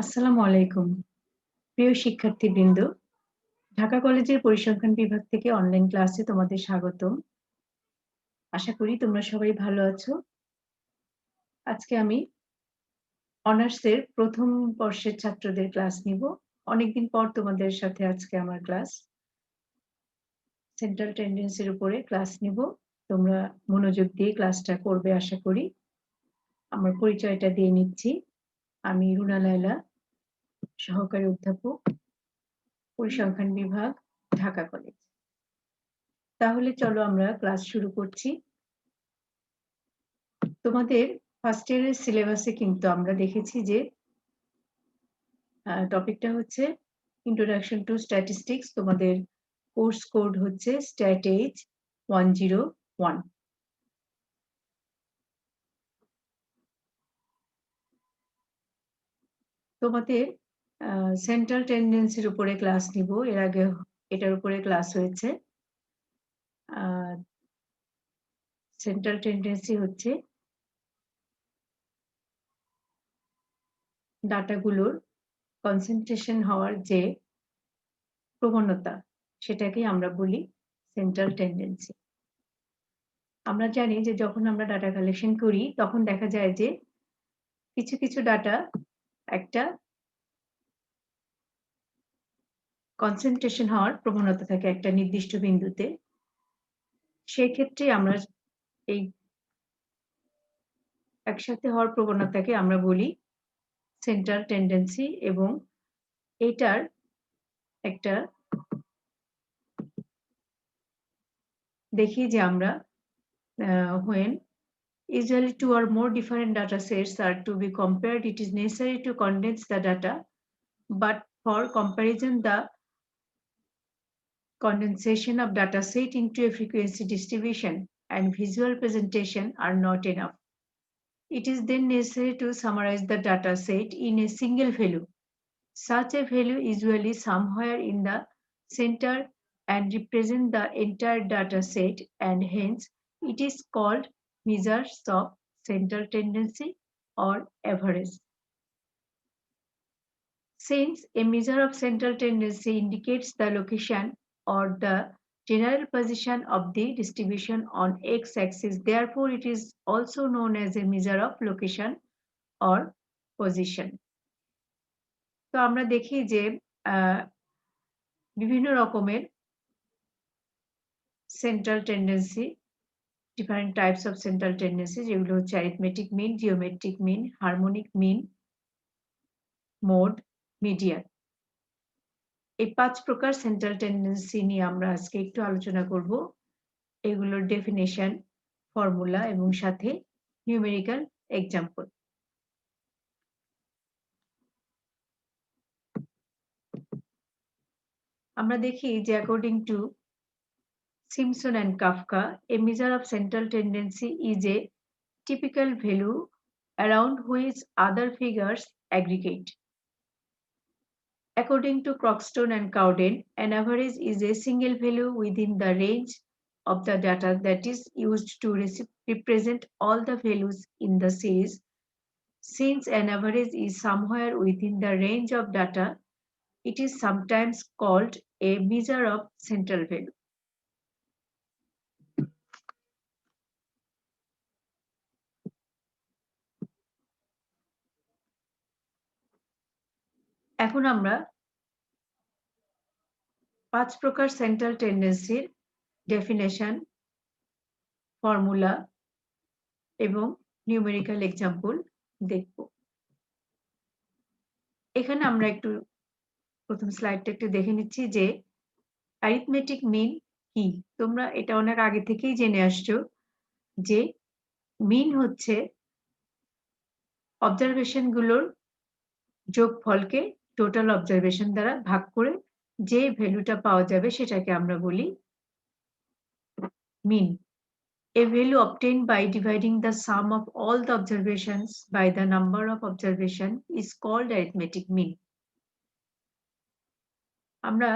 আসসালামু আলাইকুম। প্রিয় শিক্ষার্থীবৃন্দ, ঢাকা কলেজের পরিসংখ্যান বিভাগ থেকে অনলাইন ক্লাসে তোমাদের স্বাগতম। আশা করি তোমরা সবাই ভালো আছো। আজকে আমি অনার্সের ১ম বর্ষের ছাত্রদের ক্লাস নিব। অনেকদিন পর তোমাদের সাথে আজকে আমার ক্লাস। সেন্ট্রাল টেন্ডেন্সির উপরে ক্লাস নিব। তোমরা মনোযোগ দিয়ে ক্লাসটা করবে আশা করি। আমার পরিচয়টা দিয়ে নিচ্ছি। আমি রুনা লায়লা, সহকারী অধ্যাপক, পরিসংখ্যান বিভাগ, ঢাকা কলেজ। তাহলে চলো আমরা ক্লাস শুরু করছি। তোমাদের ফার্স্ট ইয়ারের সিলেবাসে কিন্তু আমরা দেখেছি যে টপিকটা হচ্ছে ইন্ট্রোডাকশন টু স্ট্যাটিস্টিক্স। তোমাদের কোর্স কোড হচ্ছে স্ট্যাট-এইচ 101। তোমাদের সেন্ট্রাল টেন্ডেন্সির উপরে ক্লাস নিব। এর আগে এটার উপরে ক্লাস হয়েছে। সেন্ট্রাল টেন্ডেন্সি হচ্ছে ডাটাগুলোর কনসেন্ট্রেশন হওয়ার যে প্রবণতা, সেটাকেই আমরা বলি সেন্ট্রাল টেন্ডেন্সি। আমরা জানি যে যখন আমরা ডাটা কালেকশন করি তখন দেখা যায় যে কিছু ডাটা একটা কনসেন্ট্রেশন হওয়ার প্রবণতা থাকে একটা নির্দিষ্ট বিন্দুতে। সেক্ষেত্রে আমরা এই একসাথে হওয়ার প্রবণতাকে আমরা বলি সেন্ট্রাল টেন্ডেন্সি, এবং এটার একটা দেখি যে আমরা when usually two or more different data sets are to be compared, it is necessary to condense the data, but for comparison the condensation of data set into a frequency distribution and visual presentation are not enough. It is then necessary to summarize the data set in a single value. Such a value usually somewhere in the center and represent the entire data set, and hence it is called measures of central tendency or average. Since a measure of central tendency indicates the location or the general position of the distribution on x-axis, therefore it is also known as a measure of location or position. তো আমরা দেখি যে বিভিন্ন রকমের central tendency, different types of central tendency, যেগুলো হচ্ছে arithmetic mean, geometric mean, harmonic mean, mode, median. এই 5 প্রকার সেন্ট্রাল টেন্ডেন্সি নিয়ে আমরা আজকে একটু আলোচনা করব। এগুলোর ডেফিনেশন, ফর্মুলা এবং সাথে নিউমেরিক্যাল এক্সাম্পল। আমরা দেখি যে according to Simpson and Kafka, a measure of central tendency is a typical value around which other figures aggregate. According to Croxton and Cowden, an average is a single value within the range of the data that is used to represent all the values in the series. Since an average is somewhere within the range of data, it is sometimes called a measure of central value. এখন আমরা 5 প্রকার central টেন্ডেন্সির definition, formula এবং numerical example দেখব। এখানে আমরা একটু প্রথম স্লাইডটা একটু দেখে নিচ্ছি যে অ্যারিথমেটিক মিন কি। তোমরা এটা অনেক আগে থেকেই জেনে আসছো যে মিন হচ্ছে অবজারভেশন গুলোর যোগফলকে টোটাল অবজারভেশন দ্বারা ভাগ করে যে ভ্যালুটা পাওয়া যাবে সেটাকে আমরা বলি মিন। A value obtained by dividing the sum of all the observations by the number of observation is called arithmetic mean. আমরা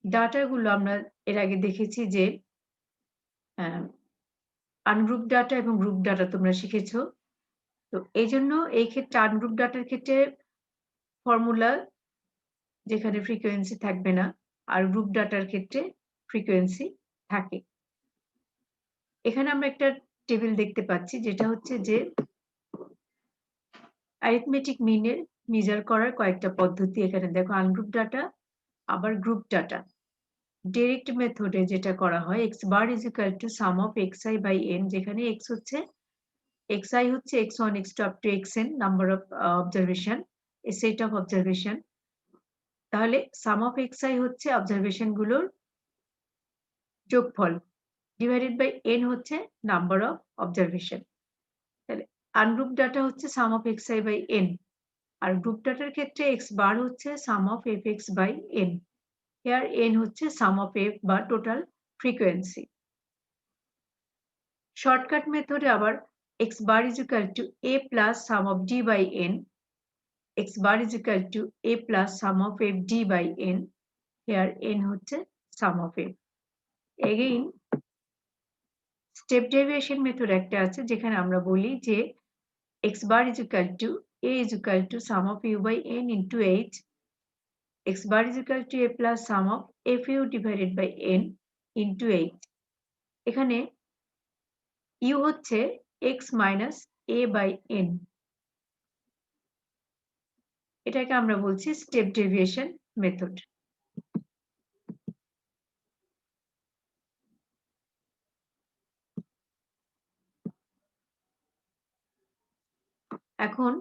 ডাটাগুলো আমরা এর আগে দেখেছি যে আনগ্রুপ ডাটা এবং গ্রুপ ডাটা তোমরা শিখেছো। তো এই জন্য এই ক্ষেত্রে আনগ্রুপ ডাটার ক্ষেত্রে ফর্মুলা যেখানে ফ্রিকোয়েন্সি থাকবে না, আর গ্রুপ ডাটার ক্ষেত্রে ফ্রিকোয়েন্সি থাকে। এখানে আমরা একটা টেবিল দেখতে পাচ্ছি যেটা হচ্ছে যে অ্যারিথমেটিক মিনের মেজার করার কয়েকটা পদ্ধতি এখানে দেখো, আনগ্রুপ ডাটা আবার গ্রুপ ডাটা। ডিরেক্ট মেথডে যেটা করা হয় x bar is equal to sum of xi by n, যেখানে x হচ্ছে xi হচ্ছে x1 x2 up to xn number of observation, a set of observation। তাহলে sum of xi হচ্ছে অবজারভেশন গুলোর যোগফল ডিভাইডেড বাই n হচ্ছে number of observation. তাহলে ungroup data হচ্ছে sum of xi by n, আর গ্রুপ ডাটার ক্ষেত্রে x বার হচ্ছে sum of fx by n। Here n হচ্ছে sum of f বা টোটাল ফ্রিকোয়েন্সি। শর্টকাট মেথডে আবার x bar is equal to a plus sum of d by n, x bar is equal to a plus sum of f d by n। Here n হচ্ছে sum of f। Again step derivation method একটা আছে যেখানে আমরা বলি যে x bar is equal to a is equal to sum of u by n into h, x bar is equal to a plus sum of fu divided by n into h। এখানে u হচ্ছে x minus a by n, এটাকে আমরা বলছি step derivation method. এখন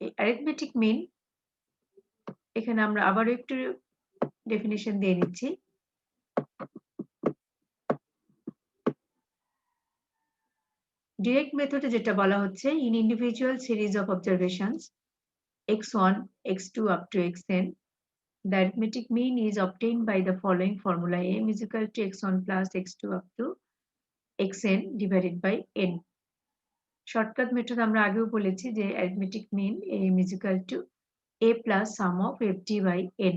এই arithmetic মিন এখানে আমরা আবারও একটু ডেফিনিশন দিয়ে নিচ্ছি। ডিরেক্ট মেথডে যেটা বলা হচ্ছে, in individual series of observations x1 x2 up to xn, the arithmetic mean is obtained by the following formula: m is equal to x1 plus x2 up to xn divided by n। Shortcut method আমরা আগেও বলেছি যে arithmetic mean m is equal to a plus sum of fd by n।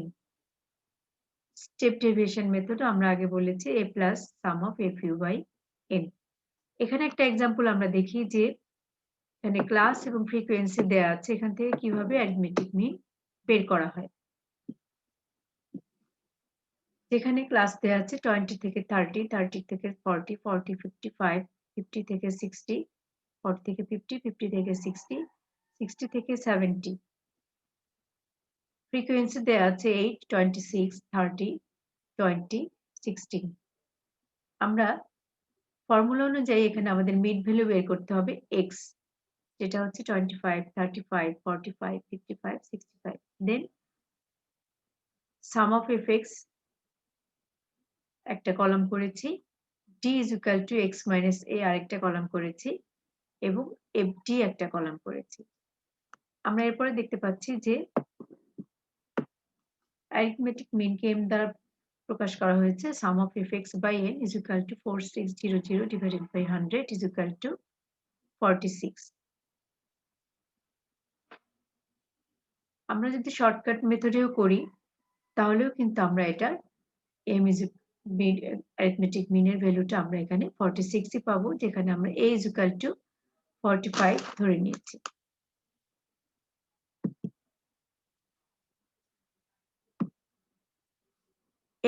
Step derivation method আমরা আগে বলেছি a plus sum of fu by n। এখানে একটা example আমরা দেখি যে এখানে ক্লাস এবং ফ্রিকোয়েন্সি দেয়া আছে, এখান থেকে কিভাবে অ্যারিথমেটিক মিন বের করা হয়। যেখানে ক্লাস দেয়া আছে 20 থেকে 30, 30 থেকে 40, 40 55, 50 থেকে 60, 40 থেকে 50, 50 থেকে 60, 60 থেকে 70। ফ্রিকোয়েন্সি দেয়া আছে 8, 26, 30, 20, 16। আমরা ফর্মুলা অনুযায়ী এখানে আমাদের মিড ভ্যালু বের করতে হবে x, যেটা হচ্ছে 25, 35, 45, 55, 65। দেন সাম অফ fx একটা কলাম করেছি, d is equal to x minus a আরেকটা কলাম করেছি, এবং fd একটা কলাম করেছি। আমরা এরপরে দেখতে পাচ্ছি যে অ্যারিথমেটিক মিনকে m দ্বারা প্রকাশ করা হয়েছে। সাম of fx by n is equal to 4600 divided by 100 is equal to 46। আমরা যদি শর্টকাট মেথডেও করি তাহলেও কিন্তু আমরা এটা m is অ্যারিথমেটিক মিনের ভ্যালুটা আমরা এখানে 46ই পাবো, যেখানে আমরা a is equal to 45 ধরে নিয়েছি।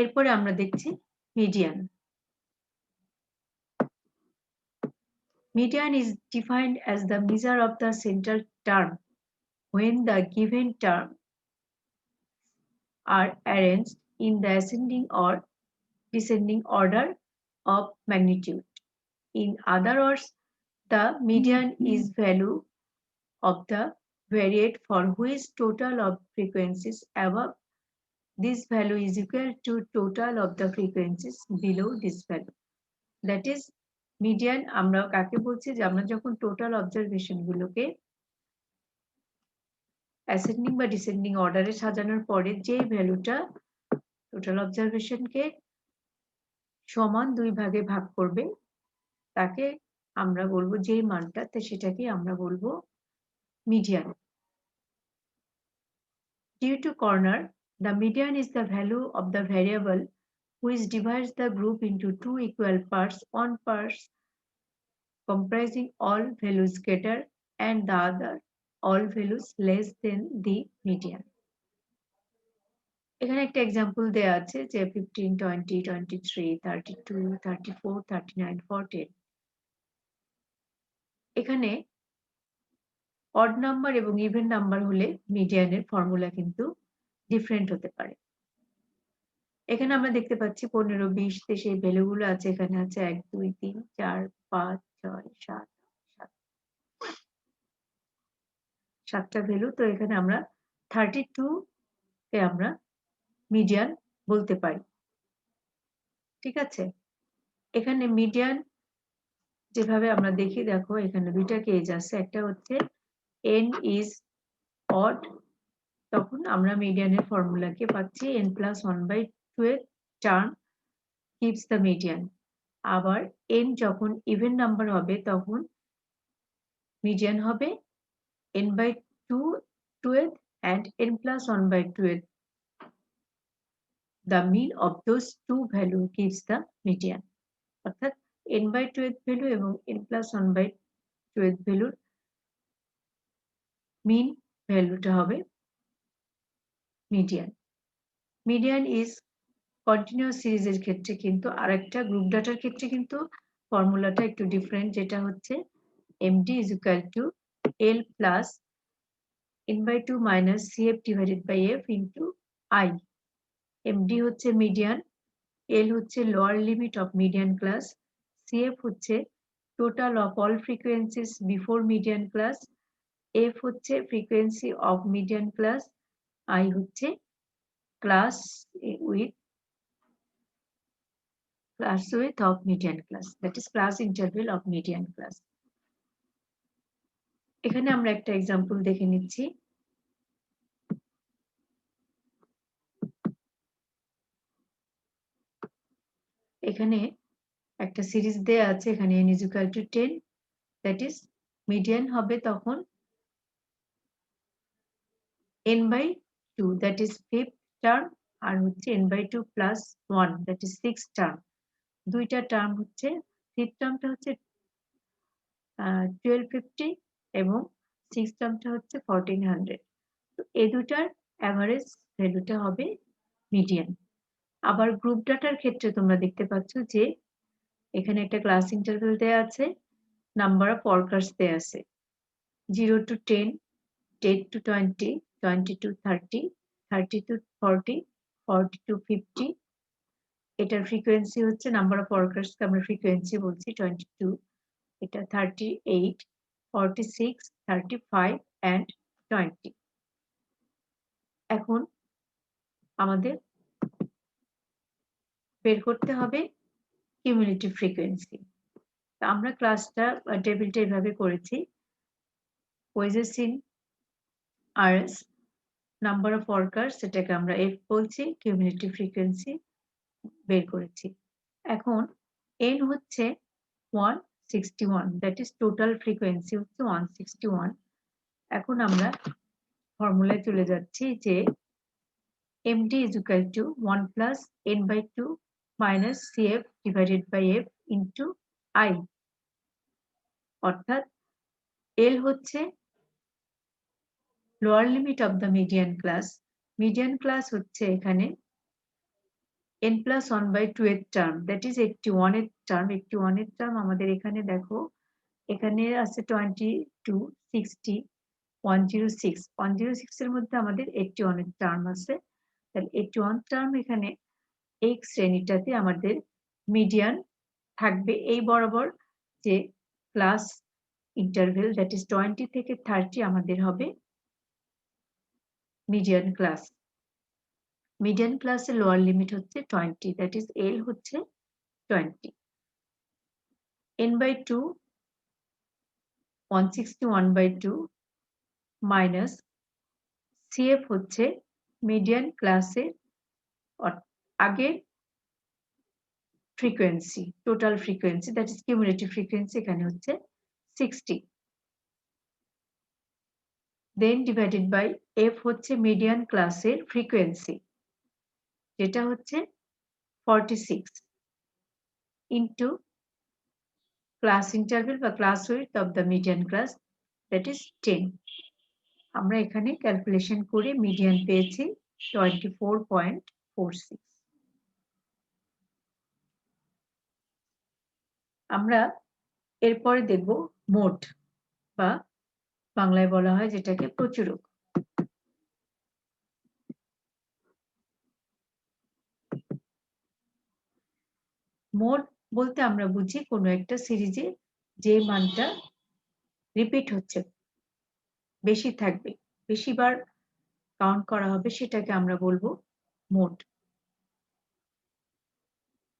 এরপরে আমরা দেখছি median. Median is defined as the measure of the central term when the given term are arranged in the ascending or descending order of magnitude. In other words, the median is value of the variate for which total of frequencies above this value is equal to total of the frequencies below this value. That is median আমরা কাকে বলছি, যে আমরা যখন total observation গুলোকে ascending বা descending অর্ডারে সাজানোর পরে যে ভ্যালুটা টোটাল অবজারভেশনকে সমান দুই ভাগে ভাগ করবে তাকে আমরা বলবো, যে মানটা সেটাকে আমরা বলবো median. Due to corner, the median is the value of the variable which divides the group into two equal parts, one part comprising all values greater and the other all values less than the median. এখানে একটা example দেয়া আছে যে 15, 20, 23, 32, 34, 39, 14 এখানে odd number এবং even number হলে মিডিয়ানের formula কিন্তু different হতে পারে। এখানে আমরা দেখতে পাচ্ছি 15, 20 তে সেই ভ্যালুগুলো আছে। এখানে আছে 1, 2, 3, 4, 5, 6, 7, 7টা ভ্যালু। তো এখানে আমরা 32 কে আমরা মিডিয়ান বলতে পারি। ঠিক আছে? এখানে মিডিয়ান যেভাবে আমরা দেখি দেখো এখানে 2টা কেস আছে। একটা হচ্ছে n is odd তখন আমরা মিডিয়ানের ফর্মুলাকে পাচ্ছি n+1/2 term keeps the median. আবার n যখন ইভেন নাম্বার হবে তখন মিডিয়ান হবে n/2 and n+1/2 the mean of those two value gives the median. অর্থাৎ n/2 ভ্যালু এবং n+1/2 ভ্যালুর মিন ভ্যালুটা হবে মিডিয়ান। মিডিয়ান ইজ কন্টিনিউয়াস সিরিজের ক্ষেত্রে কিন্তু আরেকটা গ্রুপ ডাটার ক্ষেত্রে কিন্তু ফর্মুলাটা একটু ডিফারেন্ট যেটা হচ্ছে md is equal to l plus n/2 minus cf divided by f into I. md হচ্ছে মিডিয়ান, l হচ্ছে lower limit of median class, cf হচ্ছে total of all frequencies before median class, f হচ্ছে frequency of median class, I হচ্ছে class with of median class, that is class interval of median class. এখানে আমরা একটা example দেখে নিচ্ছি। এখানে একটা সিরিজ দেয়া আছে, এখানে n is equal to 10, that is median হবে তখন n/2, that is 5th term, আর হচ্ছে n/2 plus 1, that is 6th term. দুইটা টার্ম হচ্ছে 5th টার্মটা হচ্ছে 1250 এবং 6th টার্মটা হচ্ছে 1400। তো এই দুটার অ্যাভারেজ ভ্যালুটা হবে মিডিয়ান। আবার গ্রুপ ডাটার ক্ষেত্রে তোমরা দেখতে পাচ্ছ যে এখানে একটা ক্লাস ইন্টারভ্যাল দেয়া আছে, নাম্বার অফ ওয়ার্কার্স দেয়া আছে 0 to 10, 10 to 20, 20 to 30, 30 to 40, 40 to 50। এটার ফ্রিকোয়েন্সি হচ্ছে নাম্বার অফ ওয়ার্কার্সকে আমরা ফ্রিকোয়েন্সি বলছি 22, এটা 38, 46, 35 and 20। এখন আমাদের বের করতে হবে কিউমুলেটিভ ফ্রিকোয়েন্সি। আমরা ক্লাসটা টেবিলটা এভাবে করেছি, wages in RS, number of workers সেটাকে আমরা এফ বলছি, কিউমুলেটিভ ফ্রিকোয়েন্সি বের করেছি। এখন এন হচ্ছে 161, দ্যাট ইজ টোটাল ফ্রিকোয়েন্সি হচ্ছে 161। এখন আমরা ফর্মুলায় চলে যাচ্ছি যে md is equal to 1 plus n/2 minus cf divided by f into I, অর্থাৎ L হচ্ছে lower limit of the median class. Median class হচ্ছে এখানে n+1/2 এর টার্ম, দ্যাট ইজ 81 এর টার্ম। 81 এর টার্ম আমাদের এখানে দেখো, এখানে আছে 22, 60, 106। 106 এর মধ্যে আমাদের 81 এর টার্ম আছে। তাহলে 81 টার্ম এখানে এই শ্রেণীটাতে আমাদের মিডিয়ান থাকবে এই বরাবর যে ক্লাস ইন্টারভেল, দ্যাট ইজ 20 থেকে 30 আমাদের হবে মিডিয়ান ক্লাস। মিডিয়ান ক্লাসের লোয়ার লিমিট হচ্ছে 20, দ্যাট ইজ এল হচ্ছে 20। n/2 161/2 মাইনাস সিএফ হচ্ছে মিডিয়ান ক্লাসের আগের frequency, total frequency, that is cumulative frequency, এখানে হচ্ছে 60, দেন ডিভাইডেড বাই এফ হচ্ছে মিডিয়ান ক্লাসের ফ্রিকোয়েন্সি যেটা হচ্ছে 46 ইন্টু ক্লাস ইন্টারভেল বা class width of the median class, that is 10। আমরা এখানে ক্যালকুলেশন করে মিডিয়ান পেয়েছি 24.46। আমরা এরপরে দেখব মোট বা বাংলায় বলা হয় যেটাকে প্রচুরক। মোট বলতে আমরা বুঝি কোনো একটা সিরিজে যে মানটা রিপিট হচ্ছে, বেশি থাকবে, বেশিবার কাউন্ট করা হবে সেটাকে আমরা বলবো মোট।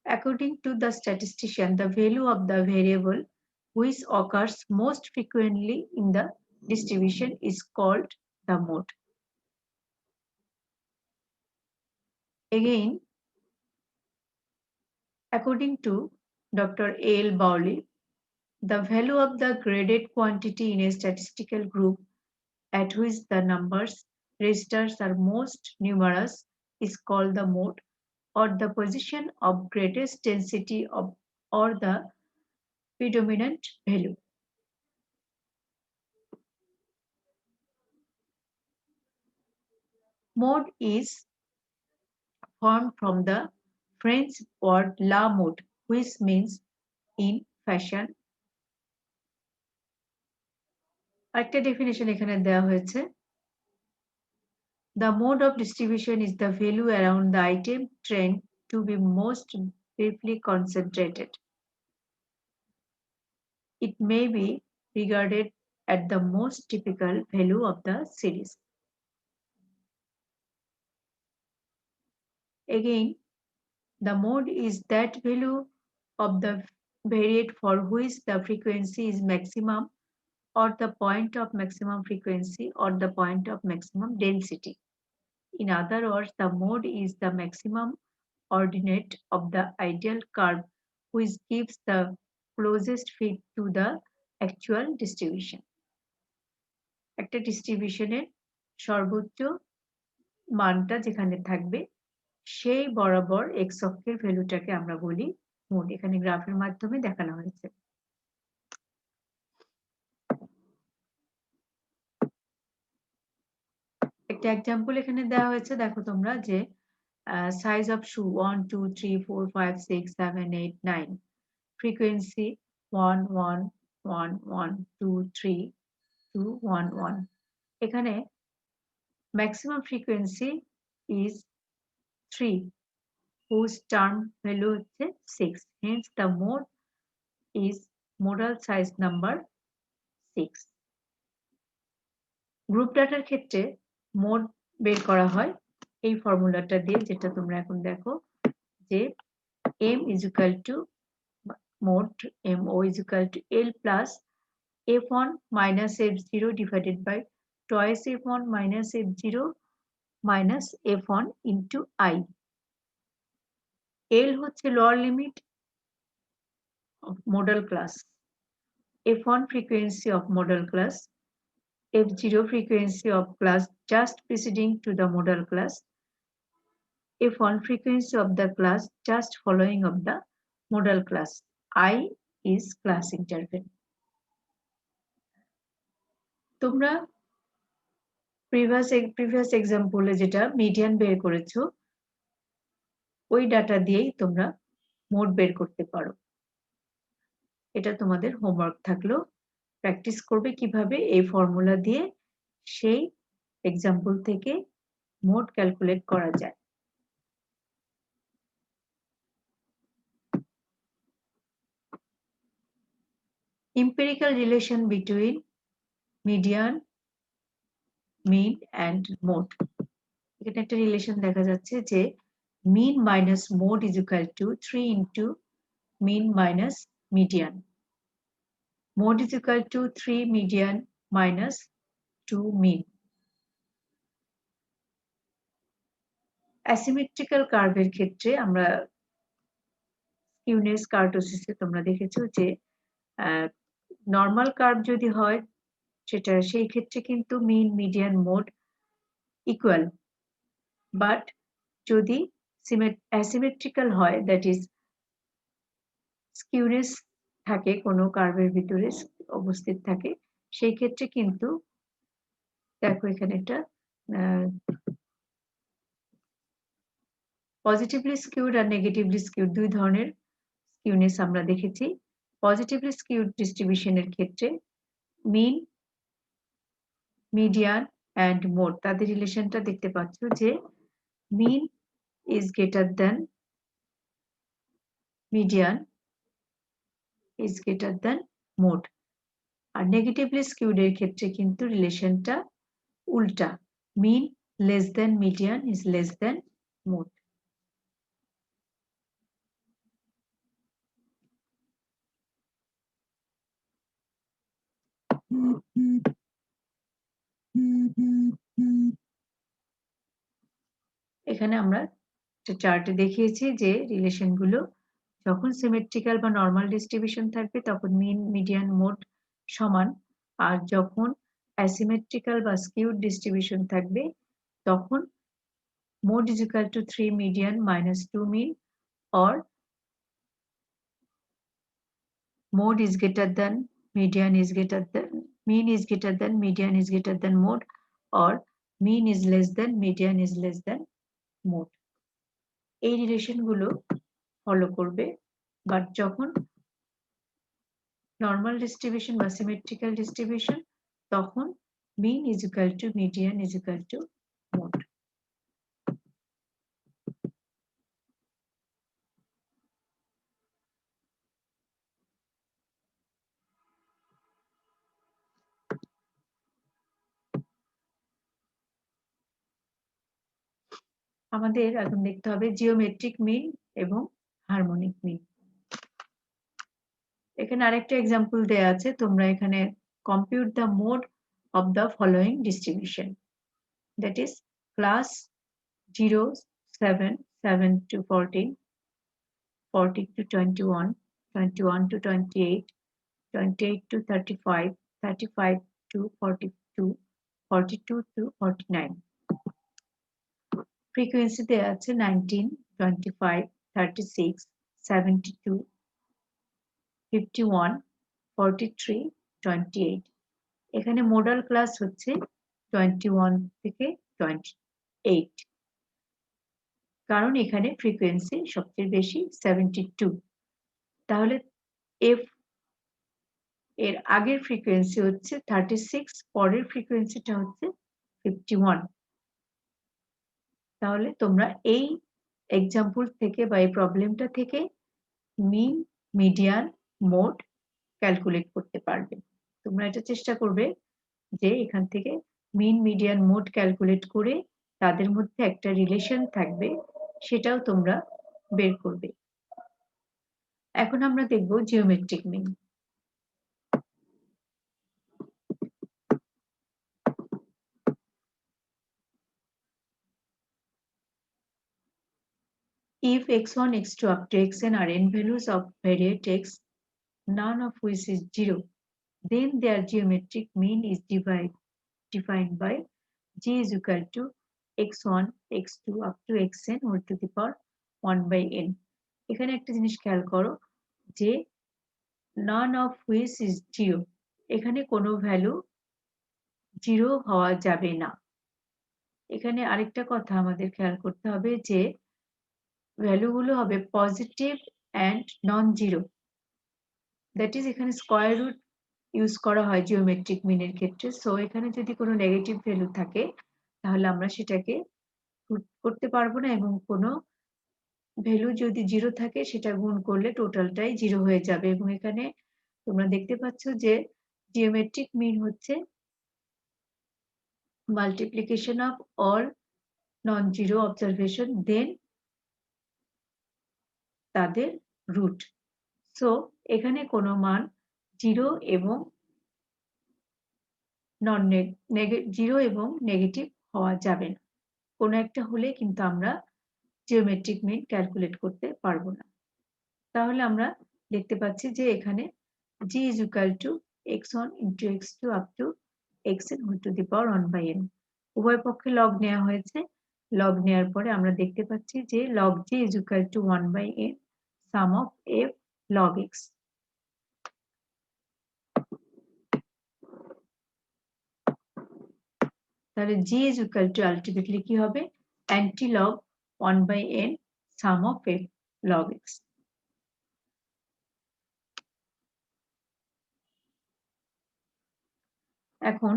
According to the statistician, the value of the variable which occurs most frequently in the distribution is called the mode. Again, according to Dr. A. L. Bowley, the value of the graded quantity in a statistical group at which the numbers registers are most numerous is called the mode, or the position of greatest density of or the predominant value. Mode is formed from the French word la mode, which means in fashion. একটা definition এখানে দেওয়া হয়েছে। The mode of distribution is the value around the item trend to be most briefly concentrated. It may be regarded as the most typical value of the series. Again, the mode is that value of the variate for which the frequency is maximum, or the point of maximum frequency, or the point of maximum density. In other words, the mode is the maximum ordinate of the ideal curve which gives the closest fit to the actual distribution. একটা ডিস্ট্রিবিউশনের সর্বোচ্চ মানটা যেখানে থাকবে সেই বরাবর x অক্ষের ভ্যালুটাকে আমরা বলি মোড। এখানে গ্রাফের মাধ্যমে দেখানো হয়েছে। একটা এক্সাম্পল এখানে দেওয়া হয়েছে, দেখো তোমরা যে সাইজ অফ শু 1 2 3 4 5 6 7 8 9, ফ্রিকোয়েন্সি 1 1 1 1 2 3 2 1 1। এখানে maximum frequency is 3, whose term value হচ্ছে 6, hence the mode is modal size number 6. Group ডাটার ক্ষেত্রে মোড বের করা হয় এই ফর্মুলাটা দিয়ে, যেটা তোমরা এখন দেখো যে m is equal to mode mo is equal to l plus f1 minus f0 divided by twice f1 minus f0 minus f1 into I. L হচ্ছে lower limit of modal class, f1 frequency of modal class, f0 frequency of class just preceding to the modal class, f1 frequency of the class just following of the modal class. I is class interval. তোমরা previous example যেটা median বের করেছো ওই data দিয়েই তোমরা mode বের করতে পারো। এটা তোমাদের হোমওয়ার্ক থাকলো, প্র্যাকটিস করবে কিভাবে এই ফর্মুলা দিয়ে সেই এক্সাম্পল থেকে মোড ক্যালকুলেট করা যায়। Empirical relation between median, mean and mode. এখানে একটা রিলেশন দেখা যাচ্ছে যে mean minus mode is equal to 3 into mean minus median. Mode is equal to 3 median minus 2 mean. Asymmetrical কার্ভের ক্ষেত্রে আমরা স্কিউনেস কার্টোসিসে তোমরা দেখেছো যে নরমাল কার্ভ যদি হয় সেটা সেই ক্ষেত্রে কিন্তু mean median mode equal, but যদি অ্যাসিমেট্রিক্যাল হয় দ্যাট ইজ স্কিউনেস থাকে কোনো কার্ভের ভিতরে উপস্থিত থাকে সেই ক্ষেত্রে কিন্তু দেখো এখানে একটা পজিটিভলি স্কিউড আর নেগেটিভলি স্কিউড দুই ধরনের স্কিউনেস আমরা দেখেছি। পজিটিভলি স্কিউড ডিস্ট্রিবিউশনের ক্ষেত্রে মিন, মিডিয়ান অ্যান্ড মোড তাদের রিলেশনটা দেখতে পাচ্ছ যে mean is greater than median is greater than mode. আর নেগেটিভলি স্কিউড এর ক্ষেত্রে কিন্তু রিলেশনটা উল্টা, mean less than median is less than mode. এখানে আমরা চার্টে দেখিয়েছি যে রিলেশনগুলো যখন সিমেট্রিক্যাল বা নরমাল ডিস্ট্রিবিউশন থাকবে তখন মিন, মিডিয়ান, মোড সমান, আর যখন অ্যাসিমেট্রিক্যাল বা স্কিউড ডিস্ট্রিবিউশন থাকবে তখন mode is equal to 3 median minus 2 mean, or mode is greater than median is greater than mean is greater than median is greater than mode, or mean is less than median is less than mode। এই relation গুলো follow করবে, but যখন normal distribution বা symmetrical distribution তখন mean is equal to median is equal to mode. আমাদের এখন দেখতে হবে জিওমেট্রিক মিন এবং হারমোনিক মিন। এখানে আরেকটা এক্সাম্পল দেয়া আছে, তোমরা এখানে compute the mode of the following distribution, that is class 0, 7, 7 to 14, 40 to 21, 21 to 28, 28 to 35, 35 to 42, 42 to 49। Frequency দেয়া আছে 19, 25, 36, 72, 51, 43, 28। এখানে মোডাল ক্লাস হচ্ছে 21 থেকে 28, কারণ এখানে ফ্রিকোয়েন্সি সবচেয়ে বেশি 72। তাহলে এফ এর আগের ফ্রিকোয়েন্সি হচ্ছে 36, পরের ফ্রিকোয়েন্সিটা হচ্ছে 51। তাহলে তোমরা এই এক্সাম্পল থেকে বা এই প্রবলেমটা থেকে মিন, মিডিয়ান, মোড ক্যালকুলেট করতে পারবে। তোমরা এটা চেষ্টা করবে যে এখান থেকে মিন, মিডিয়ান, মোড ক্যালকুলেট করে তাদের মধ্যে একটা রিলেশন থাকবে সেটাও তোমরা বের করবে। এখন আমরা দেখব geometric mean. If x1, x2 up to xn are n values of variate x, none of which is 0, then their geometric mean is defined by g is equal to x1, x2 up to xn whole to the power 1 by n। এখানে একটা জিনিস খেয়াল করো যে none of which is 0, এখানে কোনো value 0 হওয়া যাবে না। এখানে আরেকটা কথা আমাদের খেয়াল করতে হবে যে ভ্যালুগুলো হবে positive and non zero, that is এখানে স্কয়ার রুট ইউজ করা হয় জিওমেট্রিক মিনের ক্ষেত্রে। সো এখানে যদি কোনো নেগেটিভ ভ্যালু থাকে তাহলে আমরা সেটাকে করতে পারবো না, এবং কোনো ভ্যালু যদি জিরো থাকে সেটা গুণ করলে টোটালটাই জিরো হয়ে যাবে। এবং এখানে তোমরা দেখতে পাচ্ছ যে জিওমেট্রিক মিন হচ্ছে multiplication of all non zero observation then তাদের রুট। সো এখানে কোনো মান জিরো এবং জিরো এবং নেগেটিভ হওয়া যাবে না। কোনো একটা হলে কিন্তু আমরা জিওমেট্রিক মিন ক্যালকুলেট করতে পারবো না। তাহলে আমরা দেখতে পাচ্ছি যে এখানে g is equal to x1 into x2 up to xn whole to the power 1 by n। উভয় পক্ষে লগ নেওয়া হয়েছে। লগ নেওয়ার পরে আমরা দেখতে পাচ্ছি যে log g is equal to 1 by n sum of f log x। তাহলে g is equal to ultimately কি হবে antilog 1/n sum of f log x। এখন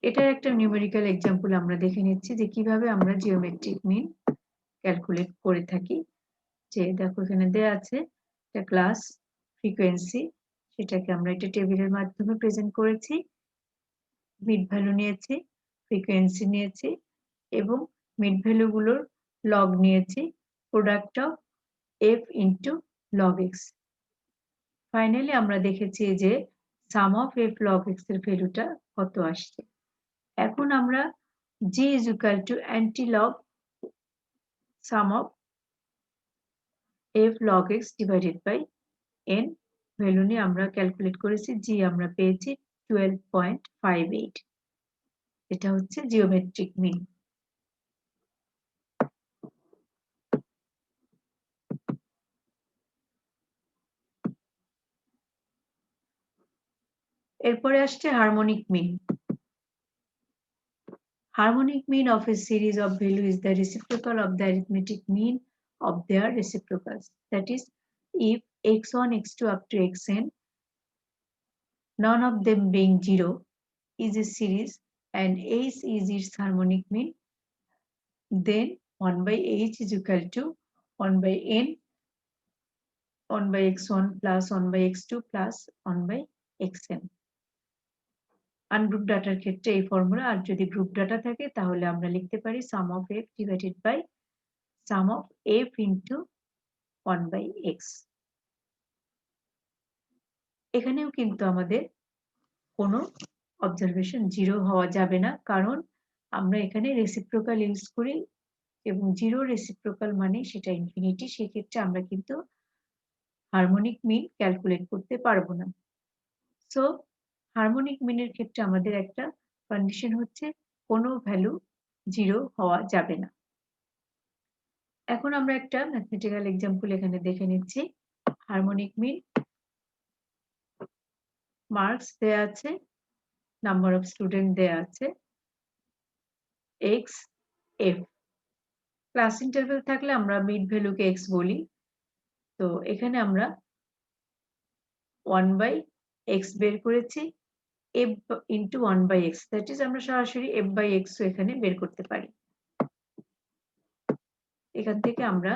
এটার একটা নিউমেরিক্যাল এক্সাম্পল আমরা দেখে নিচ্ছি যে কিভাবে আমরা জিওমেট্রিক মিন ক্যালকুলেট করে থাকি। যে দেখো এখানে দেয়া আছে একটা ক্লাস ফ্রিকোয়েন্সি, সেটাকে আমরা একটা টেবিলের মাধ্যমে প্রেজেন্ট করেছি। মিড ভ্যালু নিয়েছি, ফ্রিকোয়েন্সি নিয়েছি এবং মিড ভ্যালু গুলোর লগ নিয়েছি, product of f into log x। Finally আমরা দেখেছি যে সাম অফ f log x এর ভ্যালুটা কত আসছে। এখন আমরা g is equal to antilog sum of f log x divided by n value নিয়ে আমরা ক্যালকুলেট করেছি। g আমরা পেয়েছি 12.58। এটা হচ্ছে জিওমেট্রিক মিন। এরপরে আসছে harmonic mean. Harmonic mean of a series of value is the reciprocal of the arithmetic mean of their reciprocals. That is, if x1, x2 up to xn, none of them being 0, is a series and h is its harmonic mean, then 1 by h is equal to 1 by n, 1 by x1 plus 1 by x2 plus 1 by xn। Ungroup ডাটার ক্ষেত্রে এই formula, আর যদি group data থাকে তাহলে আমরা লিখতে পারি sum of f divided by sum of f into 1 by x। এখানেও কিন্তু আমাদের কোনো অবজারভেশন 0 হওয়া যাবে না, কারণ আমরা এখানে রেসিপ্রোকাল ইউজ করি এবং 0 রেসিপ্রোকাল মানে সেটা ইনফিনিটি, সেক্ষেত্রে আমরা কিন্তু হারমোনিক মিন ক্যালকুলেট করতে পারবো না। সো হারমোনিক মিনের ক্ষেত্রে আমাদের একটা কন্ডিশন হচ্ছে কোনো ভ্যালু 0 হওয়া যাবে না। এখন আমরা একটা ম্যাথমেটিক্যাল এক্সাম্পল এখানে দেখে নিচ্ছি। হারমোনিক মিন, মার্কস দেয়া আছে, নাম্বার অফ স্টুডেন্ট দেয়া আছে, x f। ক্লাস ইন্টারভ্যাল থাকলে আমরা মিড ভ্যালুকে x বলি। তো এখানে আমরা 1 বাই x বের করেছি, f into 1 by x, that is আমরা সরাসরি f বাই x ও এখানে বের করতে পারি। এখান থেকে আমরা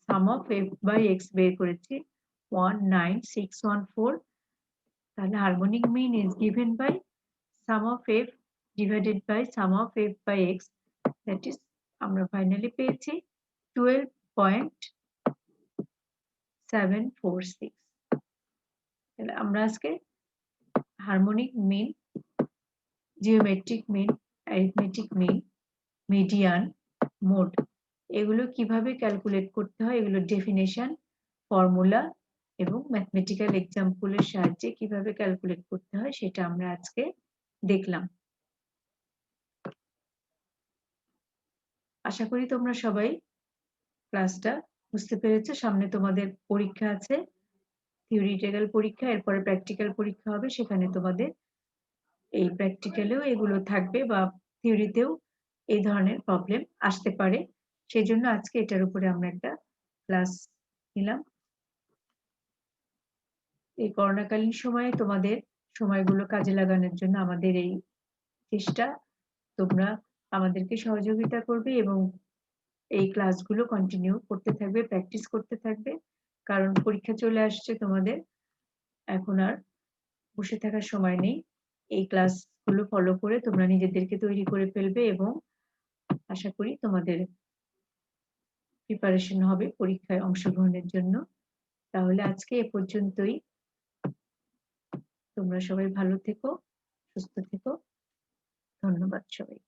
sum of f by x বের করেছি 19614। তাহলে harmonic mean is given by sum of f divided by sum of f by x, that is আমরা ফাইনালি পেয়েছি 12.746। তাহলে আমরা আজকে harmonic mean, geometric mean, arithmetic mean, median, mode এগুলো কিভাবে ক্যালকুলেট করতে হয়, এগুলো ডেফিনেশন, ফর্মুলা এবং ম্যাথমেটিক্যাল এক্সাম্পলের সাহায্যে কিভাবে ক্যালকুলেট করতে হয় সেটা আমরা আজকে দেখলাম। আশা করি তোমরা সবাই ক্লাসটা বুঝতে পেরেছো। সামনে তোমাদের পরীক্ষা আছে, থিওরিটিক্যাল পরীক্ষা, এরপরে প্র্যাকটিক্যাল পরীক্ষা হবে। সেখানে তোমাদের এই প্র্যাকটিক্যালেও এগুলো থাকবে বা থিওরিতেও এই ধরনের প্রবলেম আসতে পারে। সেজন্য আজকে এটার উপরে আমরা একটা ক্লাস নিলাম। এই করোনাকালীন সময়ে তোমাদের সময়গুলো কাজে লাগানোর জন্য আমাদের এই চেষ্টা। তোমরা আমাদেরকে সহযোগিতা করবে এবং এই ক্লাসগুলো কন্টিনিউ করতে থাকবে, প্র্যাকটিস করতে থাকবে, কারণ পরীক্ষা চলে আসছে তোমাদের। এখন আর বসে থাকার সময় নেই। এই ক্লাসগুলো ফলো করে তোমরা নিজেদেরকে তৈরি করে ফেলবে এবং আশা করি তোমাদের প্রিপারেশন হবে পরীক্ষায় অংশগ্রহণের জন্য। তাহলে আজকে এ পর্যন্তই। তোমরা সবাই ভালো থেকো, সুস্থ থেকো। ধন্যবাদ সবাই।